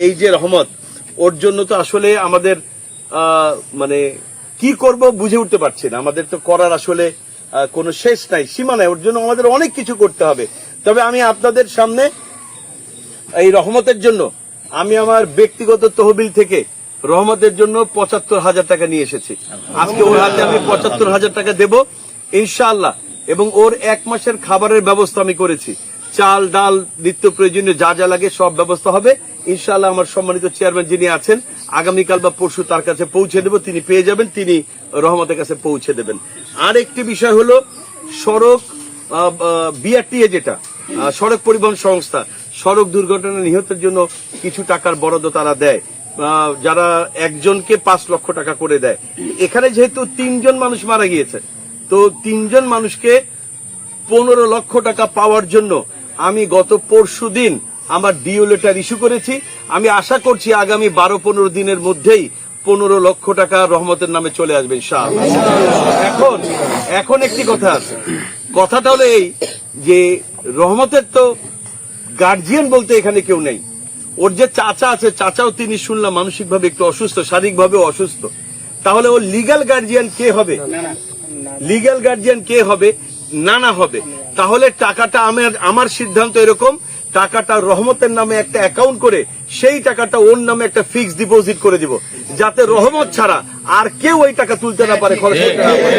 এই যে রহমত, ওর জন্য তো আসলে আমাদের মানে কি করব বুঝে উঠতে পারছি না। আমাদের তো করার আসলে কোনো শেষ নাই, সীমা নাই। ওর জন্য আমাদের অনেক কিছু করতে হবে। তবে আমি আপনাদের সামনে এই রহমতের জন্য আমি আমার ব্যক্তিগত তহবিল থেকে রহমতের জন্য ৭৫,০০০ টাকা নিয়ে এসেছি। আজকে ওর হাতে আমি ৭৫,০০০ টাকা দেব ইনশাআল্লাহ। এবং ওর 1 মাসের খাবারের ব্যবস্থা আমি করেছি। চাল ডাল নিত্য প্রয়োজনীয় যা যা লাগে সব ব্যবস্থা হবে ইনশাআল্লাহ। আমার সম্মানিত চেয়ারম্যান যিনি আছেন, আগামীকাল বা পরশু তার কাছে পৌঁছে দেব, তিনি পেয়ে যাবেন, তিনি রহমতের কাছে পৌঁছে দেবেন। আর একটি বিষয় হলো সড়ক বিআরটিএ, যেটা সড়ক পরিবহন সংস্থা, সড়ক দুর্ঘটনা নিহতের জন্য কিছু টাকার বরাদ্দ তারা দেয়, যারা একজনকে ৫ লক্ষ টাকা করে দেয়। এখানে যেহেতু ৩ জন মানুষ মারা গিয়েছে, তো ৩ জন মানুষকে ১৫ লক্ষ টাকা পাওয়ার জন্য আমি গত পরশুদিন আমার ডিও লেটার ইস্যু করেছি। আমি আশা করছি আগামী ১২-১৫ দিনের মধ্যেই ১৫ লক্ষ টাকা রহমতের নামে চলে আসবে ইনশাআল্লাহ। এখন একটি কথা আছে, কথাটা হলো এই যে রহমতের তো গার্জিয়ান বলতে এখানে কেউ নেই। ওর যে চাচা আছে, চাচাও তিনি শুনলাম মানসিকভাবে একটু অসুস্থ, শারীরিকভাবে অসুস্থ। তাহলে ওর লিগ্যাল গার্জিয়ান কে হবে? লিগ্যাল গার্জিয়ান কে হবে? নানা হবে। তাহলে টাকাটা আমার সিদ্ধান্ত এরকম, টাকাটা রহমতের নামে একটা অ্যাকাউন্ট করে সেই টাকাটা ওর নামে একটা ফিক্সড ডিপোজিট করে দিব, যাতে রহমত ছাড়া আর কেউ ওই টাকা তুলতে না পারে, খরচ করতে না পারে।